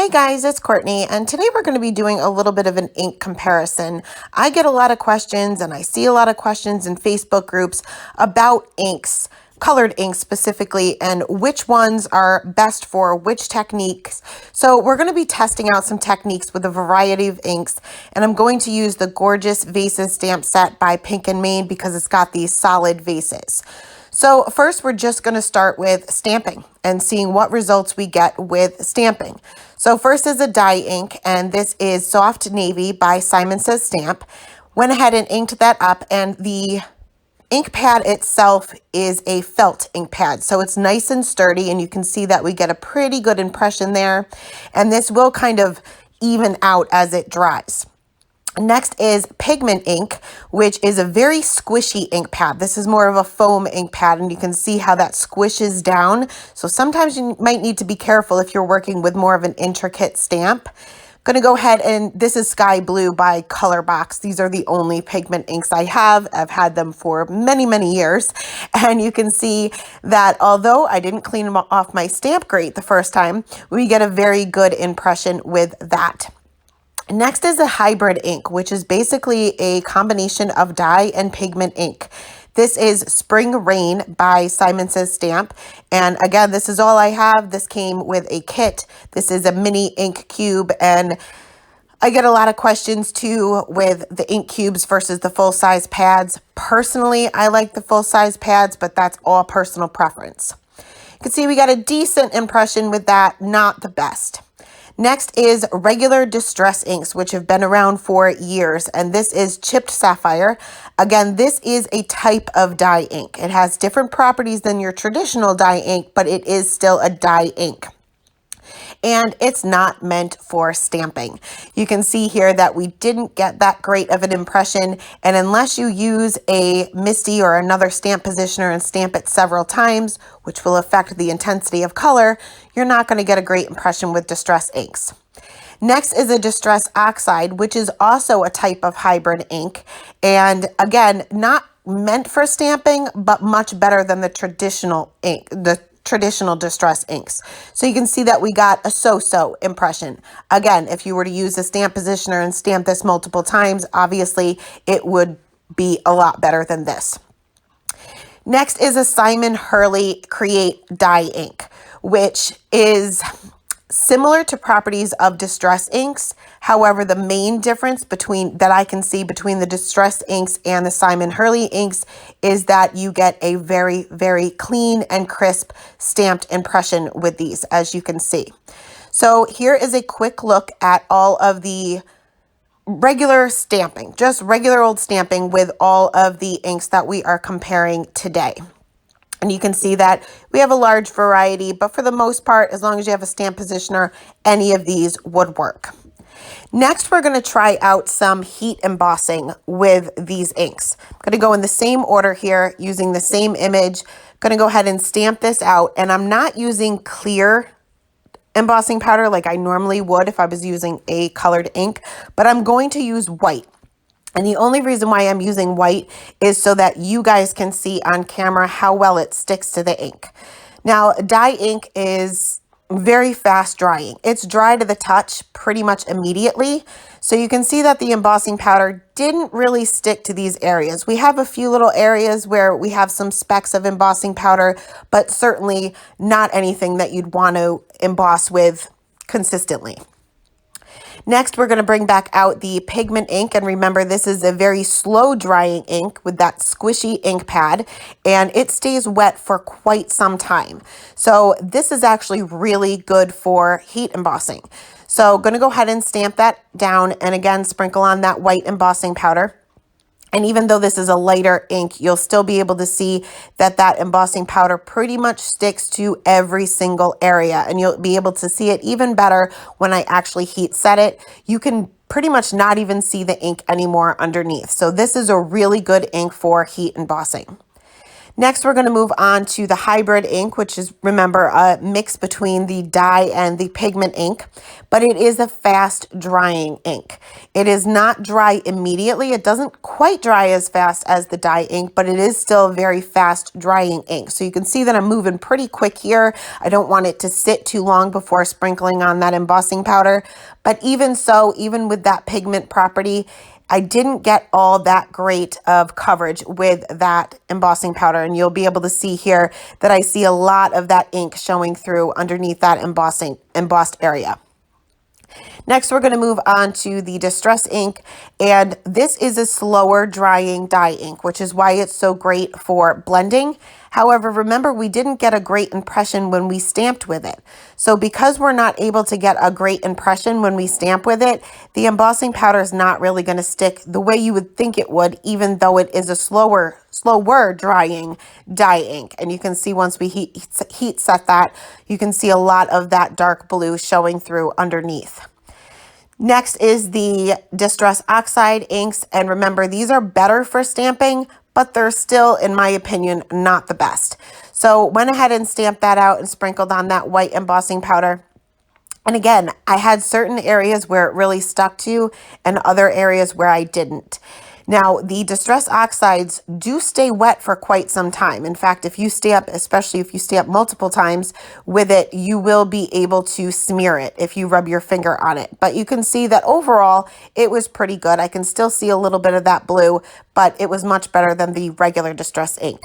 Hey guys, it's Courtney, and today we're going to be doing a little bit of an ink comparison. I get a lot of questions, and I see a lot of questions in Facebook groups about inks, colored inks specifically, and which ones are best for which techniques. So we're going to be testing out some techniques with a variety of inks, and I'm going to use the gorgeous Vases stamp set by Pink and Main because it's got these solid vases. So first, we're just going to start with stamping and seeing what results we get with stamping. So first is a dye ink, and this is Soft Navy by Simon Says Stamp. Went ahead and inked that up, and the ink pad itself is a felt ink pad. So it's nice and sturdy, and you can see that we get a pretty good impression there. And this will kind of even out as it dries. Next is Pigment ink, which is a very squishy ink pad. This is more of a foam ink pad, and you can see how that squishes down. So sometimes you might need to be careful if you're working with more of an intricate stamp. Going to go ahead, and this is Sky Blue by Colorbox. These are the only pigment inks I have. I've had them for many, many years. And you can see that although I didn't clean them off my stamp grate the first time, we get a very good impression with that. Next is a hybrid ink, which is basically a combination of dye and pigment ink. This is Spring Rain by Simon Says Stamp. And again, this is all I have. This came with a kit. This is a mini ink cube. And I get a lot of questions too with the ink cubes versus the full-size pads. Personally, I like the full-size pads, but that's all personal preference. You can see we got a decent impression with that, not the best. Next is regular distress inks, which have been around for years, and this is Chipped Sapphire. Again, this is a type of dye ink. It has different properties than your traditional dye ink, but it is still a dye ink. And it's not meant for stamping. You can see here that we didn't get that great of an impression, and unless you use a MISTI or another stamp positioner and stamp it several times, which will affect the intensity of color, you're not going to get a great impression with distress inks. Next is a Distress Oxide, which is also a type of hybrid ink, and again, not meant for stamping, but much better than the traditional ink, the traditional distress inks. So you can see that we got a so-so impression. Again, if you were to use a stamp positioner and stamp this multiple times, obviously it would be a lot better than this. Next is a Simon Hurley Create dye ink, which is similar to properties of distress inks. However, the main difference that I can see between the distress inks and the Simon Hurley inks is that you get a very, very clean and crisp stamped impression with these, as you can see. So here is a quick look at all of the regular stamping, just regular old stamping with all of the inks that we are comparing today. And you can see that we have a large variety, but for the most part, as long as you have a stamp positioner, any of these would work. Next, we're going to try out some heat embossing with these inks. I'm going to go in the same order here, using the same image. I'm going to go ahead and stamp this out, and I'm not using clear embossing powder like I normally would if I was using a colored ink, but I'm going to use white. And the only reason why I'm using white is so that you guys can see on camera how well it sticks to the ink. Now, dye ink is very fast drying. It's dry to the touch pretty much immediately. So you can see that the embossing powder didn't really stick to these areas. We have a few little areas where we have some specks of embossing powder, but certainly not anything that you'd want to emboss with consistently. Next, we're going to bring back out the Pigment ink, and remember, this is a very slow drying ink with that squishy ink pad, and it stays wet for quite some time. So this is actually really good for heat embossing. So going to go ahead and stamp that down, and again, sprinkle on that white embossing powder. And even though this is a lighter ink, you'll still be able to see that that embossing powder pretty much sticks to every single area. And you'll be able to see it even better when I actually heat set it. You can pretty much not even see the ink anymore underneath. So this is a really good ink for heat embossing. Next, we're going to move on to the hybrid ink, which is, remember, a mix between the dye and the pigment ink, but it is a fast drying ink. It is not dry immediately. It doesn't quite dry as fast as the dye ink, but it is still a very fast drying ink. So you can see that I'm moving pretty quick here. I don't want it to sit too long before sprinkling on that embossing powder. But even so, even with that pigment property, I didn't get all that great of coverage with that embossing powder, and you'll be able to see here that I see a lot of that ink showing through underneath that embossed area. Next, we're going to move on to the Distress ink, and this is a slower drying dye ink, which is why it's so great for blending. However, remember, we didn't get a great impression when we stamped with it. So because we're not able to get a great impression when we stamp with it, the embossing powder is not really going to stick the way you would think it would, even though it is a slower drying dye ink. And you can see once we heat set that, you can see a lot of that dark blue showing through underneath. Next is the Distress Oxide inks, and remember, these are better for stamping, but they're still, in my opinion, not the best. So went ahead and stamped that out and sprinkled on that white embossing powder. And again, I had certain areas where it really stuck to and other areas where I didn't. Now, the Distress Oxides do stay wet for quite some time. In fact, if you stamp, especially if you stamp multiple times with it, you will be able to smear it if you rub your finger on it. But you can see that overall, it was pretty good. I can still see a little bit of that blue, but it was much better than the regular Distress ink.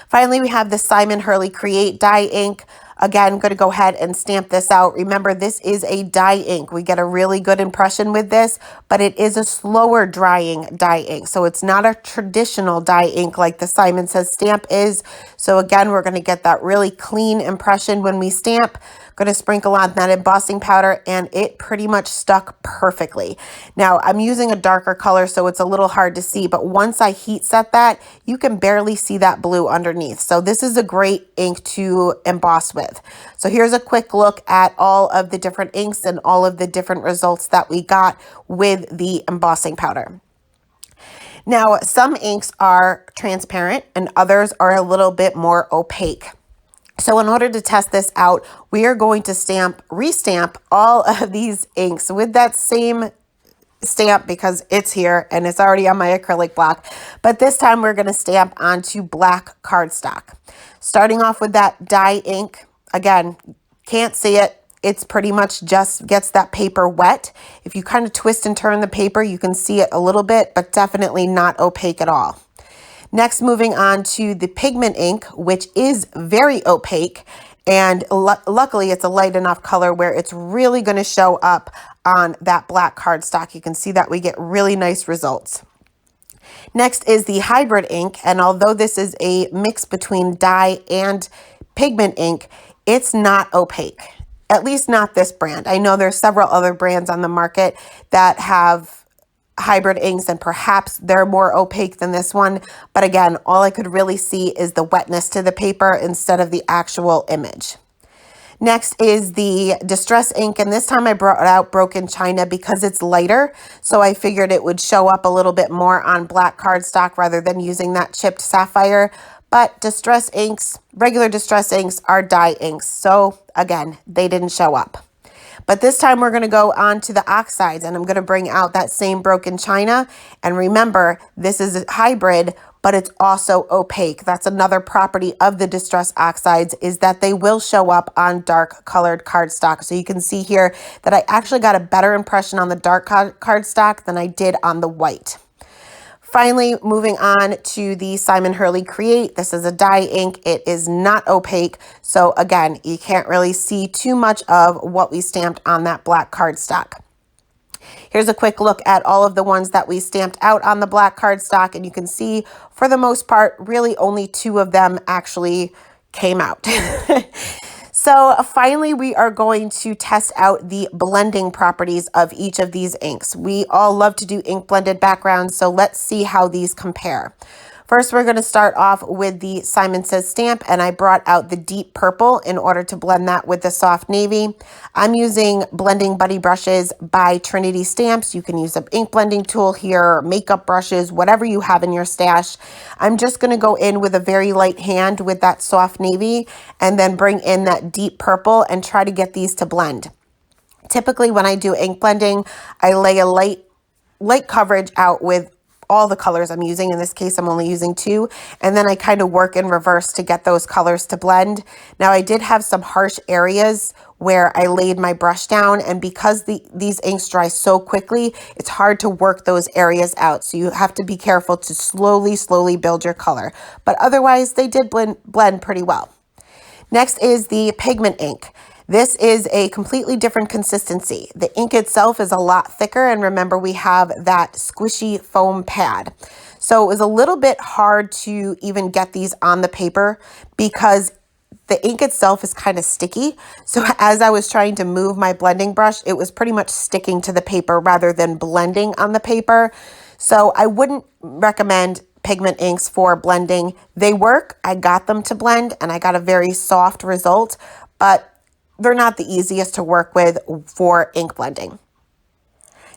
Finally, we have the Simon Hurley Create dye ink. Again, I'm going to go ahead and stamp this out. Remember, this is a dye ink. We get a really good impression with this, but it is a slower drying dye ink. So it's not a traditional dye ink like the Simon Says Stamp is. So again, we're going to get that really clean impression when we stamp. Going to sprinkle on that embossing powder, and it pretty much stuck perfectly. Now, I'm using a darker color, so it's a little hard to see, but once I heat set that, you can barely see that blue underneath. So this is a great ink to emboss with. So here's a quick look at all of the different inks and all of the different results that we got with the embossing powder. Now, some inks are transparent and others are a little bit more opaque. So in order to test this out, we are going to restamp all of these inks with that same stamp because it's here and it's already on my acrylic block. But this time we're going to stamp onto black cardstock. Starting off with that dye ink. Again, can't see it. It's pretty much just gets that paper wet. If you kind of twist and turn the paper, you can see it a little bit, but definitely not opaque at all. Next, moving on to the pigment ink, which is very opaque, and luckily it's a light enough color where it's really going to show up on that black cardstock. You can see that we get really nice results. Next is the hybrid ink, and although this is a mix between dye and pigment ink, it's not opaque, at least not this brand. I know there's several other brands on the market that have hybrid inks, and perhaps they're more opaque than this one. But again, all I could really see is the wetness to the paper instead of the actual image. Next is the Distress ink, and this time I brought out Broken China because it's lighter. So I figured it would show up a little bit more on black cardstock rather than using that chipped sapphire. But Distress inks, regular Distress inks are dye inks. So again, they didn't show up. But this time we're going to go on to the oxides, and I'm going to bring out that same Broken China. And remember, this is a hybrid, but it's also opaque. That's another property of the Distress Oxides, is that they will show up on dark colored cardstock. So you can see here that I actually got a better impression on the dark cardstock than I did on the white. Finally, moving on to the Simon Hurley Create. This is a dye ink. It is not opaque. So again, you can't really see too much of what we stamped on that black cardstock. Here's a quick look at all of the ones that we stamped out on the black cardstock. And you can see, for the most part, really only 2 of them actually came out. So finally, we are going to test out the blending properties of each of these inks. We all love to do ink blended backgrounds, so let's see how these compare. First, we're going to start off with the Simon Says stamp, and I brought out the deep purple in order to blend that with the soft navy. I'm using Blending Buddy brushes by Trinity Stamps. You can use an ink blending tool here, makeup brushes, whatever you have in your stash. I'm just going to go in with a very light hand with that soft navy and then bring in that deep purple and try to get these to blend. Typically, when I do ink blending, I lay a light coverage out with all the colors I'm using. In this case, I'm only using 2. And then I kind of work in reverse to get those colors to blend. Now, I did have some harsh areas where I laid my brush down. And because these inks dry so quickly, it's hard to work those areas out. So you have to be careful to slowly build your color. But otherwise, they did blend pretty well. Next is the Pigment ink. This is a completely different consistency. The ink itself is a lot thicker, and remember we have that squishy foam pad. So it was a little bit hard to even get these on the paper because the ink itself is kind of sticky. So as I was trying to move my blending brush, it was pretty much sticking to the paper rather than blending on the paper. So I wouldn't recommend Pigment inks for blending. They work, I got them to blend, and I got a very soft result, but they're not the easiest to work with for ink blending.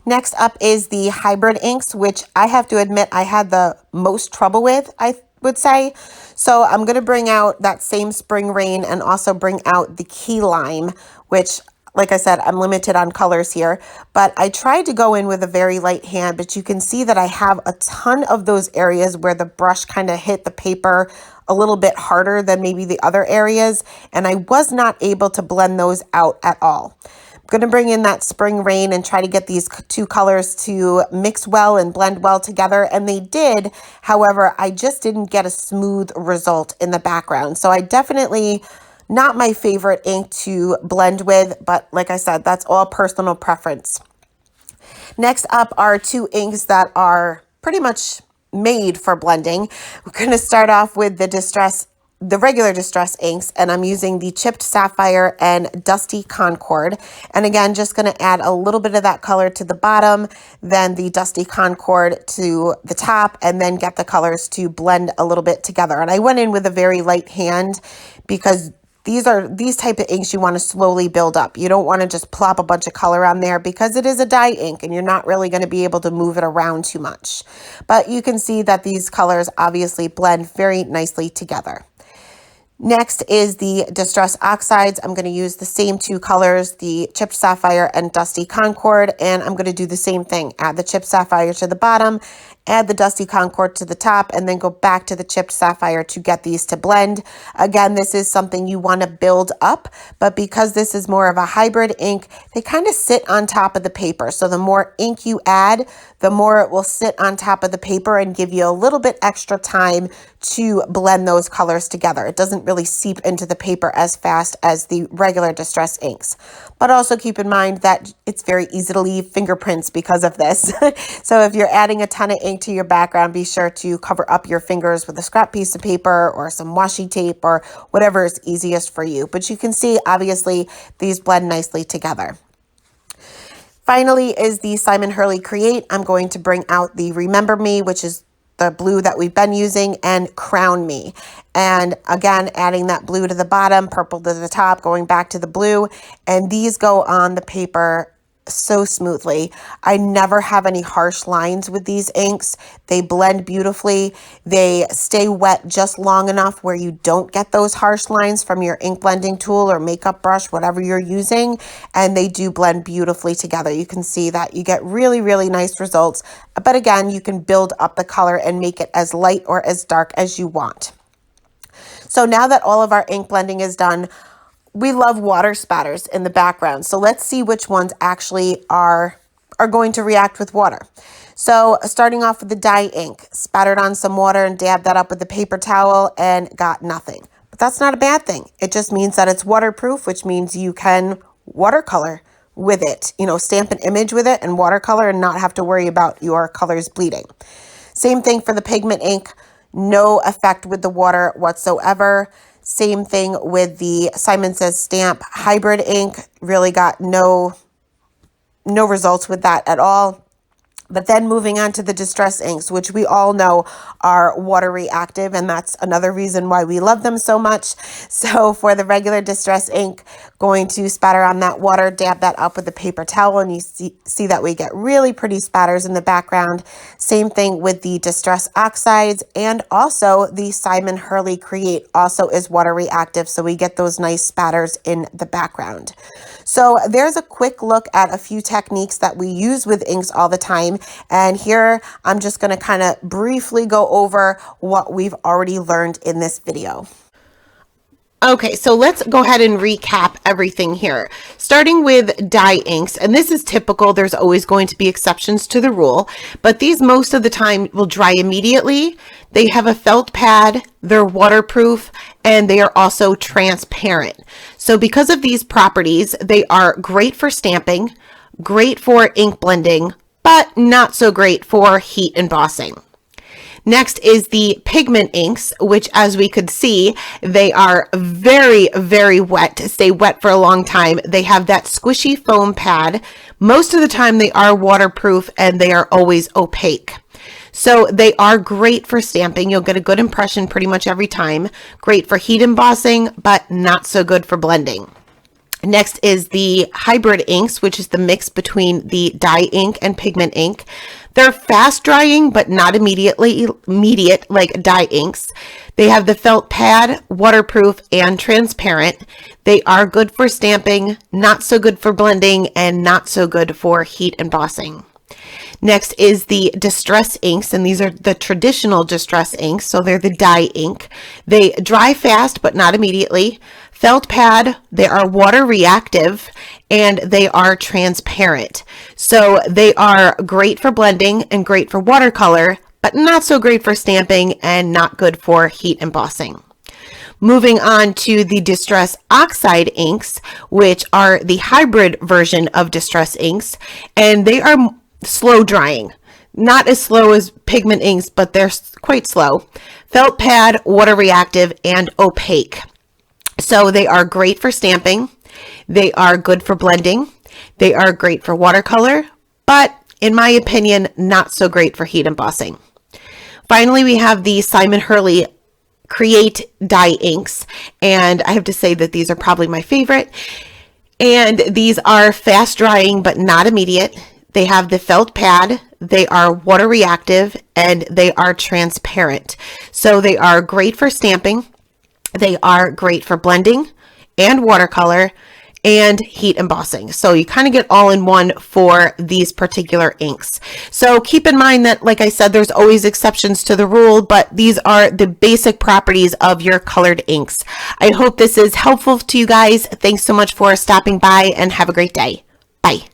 Next up is the hybrid inks, which I have to admit I had the most trouble with, I would say. So I'm going to bring out that same Spring Rain and also bring out the Key Lime, which, like I said, I'm limited on colors here, but I tried to go in with a very light hand, but you can see that I have a ton of those areas where the brush kind of hit the paper a little bit harder than maybe the other areas, and I was not able to blend those out at all. I'm going to bring in that Spring Rain and try to get these 2 colors to mix well and blend well together, and they did. However, I just didn't get a smooth result in the background. So I definitely, not my favorite ink to blend with, but like I said, that's all personal preference. Next up are 2 inks that are pretty much made for blending. We're going to start off with the regular Distress inks, and I'm using the Chipped Sapphire and Dusty Concord. And again, just going to add a little bit of that color to the bottom, then the Dusty Concord to the top, and then get the colors to blend a little bit together. And I went in with a very light hand because these type of inks you want to slowly build up. You don't want to just plop a bunch of color on there because it is a dye ink and you're not really going to be able to move it around too much. But you can see that these colors obviously blend very nicely together. Next is the Distress Oxides. I'm going to use the same 2 colors, the Chipped Sapphire and Dusty Concord, and I'm going to do the same thing. Add the Chipped Sapphire to the bottom, add the Dusty Concord to the top, and then go back to the Chipped Sapphire to get these to blend. Again, this is something you want to build up, but because this is more of a hybrid ink, they kind of sit on top of the paper. So the more ink you add, the more it will sit on top of the paper and give you a little bit extra time to blend those colors together. It doesn't really seep into the paper as fast as the regular Distress inks. But also keep in mind that it's very easy to leave fingerprints because of this. So if you're adding a ton of ink to your background, be sure to cover up your fingers with a scrap piece of paper or some washi tape or whatever is easiest for you. But you can see, obviously, these blend nicely together. Finally is the Simon Hurley Create. I'm going to bring out the Remember Me, which is the blue that we've been using, and Crown Me. And again, adding that blue to the bottom, purple to the top, going back to the blue. And these go on the paper so smoothly. I never have any harsh lines with these inks. They blend beautifully. They stay wet just long enough where you don't get those harsh lines from your ink blending tool or makeup brush, whatever you're using. And they do blend beautifully together. You can see that you get really nice results. But again, you can build up the color and make it as light or as dark as you want. So now that all of our ink blending is done, we love water spatters in the background. So let's see which ones actually are going to react with water. So starting off with the dye ink, spattered on some water and dabbed that up with the paper towel and got nothing. But that's not a bad thing. It just means that it's waterproof, which means you can watercolor with it, stamp an image with it and watercolor and not have to worry about your colors bleeding. Same thing for the Pigment ink, no effect with the water whatsoever. Same thing with the Simon Says Stamp Hybrid ink, really got no results with that at all. But then moving on to the distress inks, which we all know are water reactive, and that's another reason why we love them so much. So for the regular distress ink, going to spatter on that water, dab that up with a paper towel, and you see that we get really pretty spatters in the background. Same thing with the distress oxides, and also the Simon Hurley Create also is water reactive, so we get those nice spatters in the background. So there's a quick look at a few techniques that we use with inks all the time. And here I'm just going to kind of briefly go over what we've already learned in this video. Okay, so let's go ahead and recap everything here. Starting with dye inks, and this is typical, there's always going to be exceptions to the rule, but these most of the time will dry immediately. They have a felt pad, they're waterproof, and they are also transparent. So because of these properties, they are great for stamping, great for ink blending, but not so great for heat embossing. Next is the pigment inks, which as we could see, they are very, very wet, stay wet for a long time. They have that squishy foam pad. Most of the time they are waterproof and they are always opaque. So they are great for stamping. You'll get a good impression pretty much every time. Great for heat embossing, but not so good for blending. Next is the hybrid inks, which is the mix between the dye ink and pigment ink. They're fast drying, but not immediate like dye inks. They have the felt pad, waterproof, and transparent. They are good for stamping, not so good for blending, and not so good for heat embossing. Next is the distress inks, and these are the traditional distress inks, so they're the dye ink. They dry fast, but not immediately. Felt pad, they are water reactive, and they are transparent. So they are great for blending and great for watercolor, but not so great for stamping and not good for heat embossing. Moving on to the distress oxide inks, which are the hybrid version of distress inks, and they are slow drying. Not as slow as pigment inks, but they're quite slow. Felt pad, water reactive, and opaque. So they are great for stamping. They are good for blending. They are great for watercolor, but in my opinion, not so great for heat embossing. Finally, we have the Simon Hurley Create dye inks, and I have to say that these are probably my favorite. And these are fast drying, but not immediate. They have the felt pad, they are water reactive, and they are transparent. So they are great for stamping. They are great for blending and watercolor and heat embossing. So you kind of get all in one for these particular inks. So keep in mind that, like I said, there's always exceptions to the rule, but these are the basic properties of your colored inks. I hope this is helpful to you guys. Thanks so much for stopping by and have a great day. Bye.